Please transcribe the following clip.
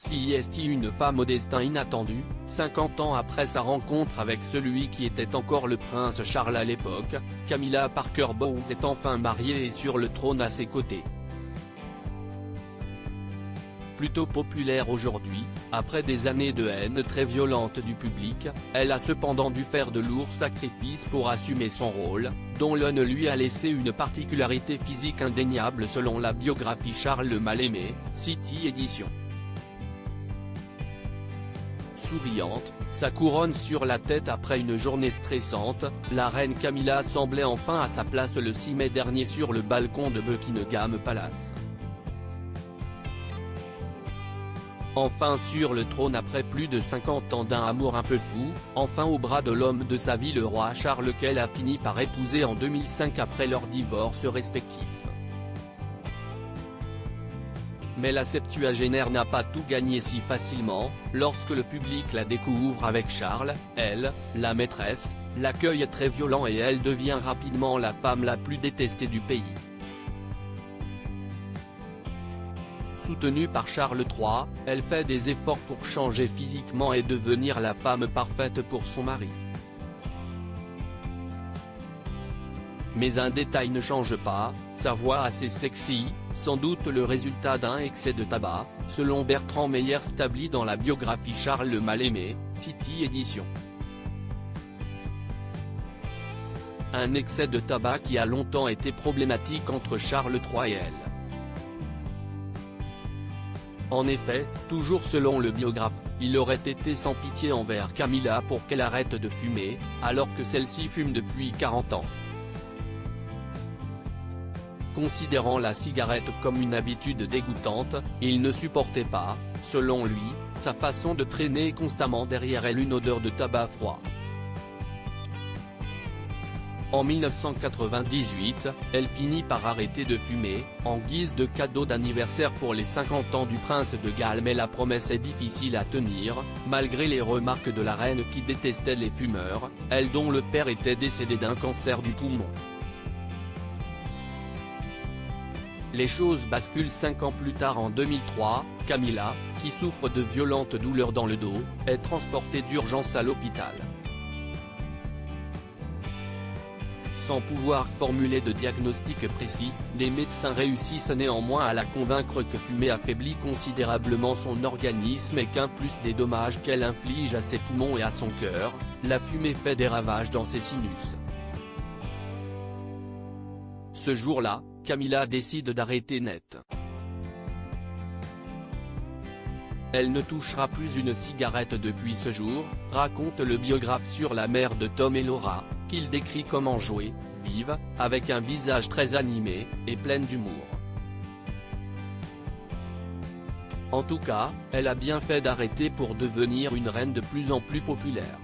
C'est une femme au destin inattendu, 50 ans après sa rencontre avec celui qui était encore le prince Charles à l'époque, Camilla Parker Bowles est enfin mariée et sur le trône à ses côtés. Plutôt populaire aujourd'hui, après des années de haine très violente du public, elle a cependant dû faire de lourds sacrifices pour assumer son rôle, dont l'un lui a laissé une particularité physique indéniable selon la biographie Charles le Mal-Aimé, City Édition. Souriante, sa couronne sur la tête après une journée stressante, la reine Camilla semblait enfin à sa place le 6 mai dernier sur le balcon de Buckingham Palace. Enfin sur le trône après plus de 50 ans d'un amour un peu fou, enfin au bras de l'homme de sa vie le roi Charles qu'elle a fini par épouser en 2005 après leur divorce respectif. Mais la septuagénaire n'a pas tout gagné si facilement, lorsque le public la découvre avec Charles, elle, la maîtresse, l'accueille très violent et elle devient rapidement la femme la plus détestée du pays. Soutenue par Charles III, elle fait des efforts pour changer physiquement et devenir la femme parfaite pour son mari. Mais un détail ne change pas, sa voix assez sexy, sans doute le résultat d'un excès de tabac, selon Bertrand Meyer établi dans la biographie Charles le Mal-Aimé, City Édition. Un excès de tabac qui a longtemps été problématique entre Charles III et elle. En effet, toujours selon le biographe, il aurait été sans pitié envers Camilla pour qu'elle arrête de fumer, alors que celle-ci fume depuis 40 ans. Considérant la cigarette comme une habitude dégoûtante, il ne supportait pas, selon lui, sa façon de traîner constamment derrière elle une odeur de tabac froid. En 1998, elle finit par arrêter de fumer, en guise de cadeau d'anniversaire pour les 50 ans du prince de Galles, mais la promesse est difficile à tenir, malgré les remarques de la reine qui détestait les fumeurs, elle dont le père était décédé d'un cancer du poumon. Les choses basculent 5 ans plus tard en 2003, Camilla, qui souffre de violentes douleurs dans le dos, est transportée d'urgence à l'hôpital. Sans pouvoir formuler de diagnostic précis, les médecins réussissent néanmoins à la convaincre que fumer affaiblit considérablement son organisme et qu'en plus des dommages qu'elle inflige à ses poumons et à son cœur, la fumée fait des ravages dans ses sinus. Ce jour-là, Camilla décide d'arrêter net. Elle ne touchera plus une cigarette depuis ce jour, raconte le biographe sur la mère de Tom et Laura, qu'il décrit comme enjouée, vive, avec un visage très animé, et pleine d'humour. En tout cas, elle a bien fait d'arrêter pour devenir une reine de plus en plus populaire.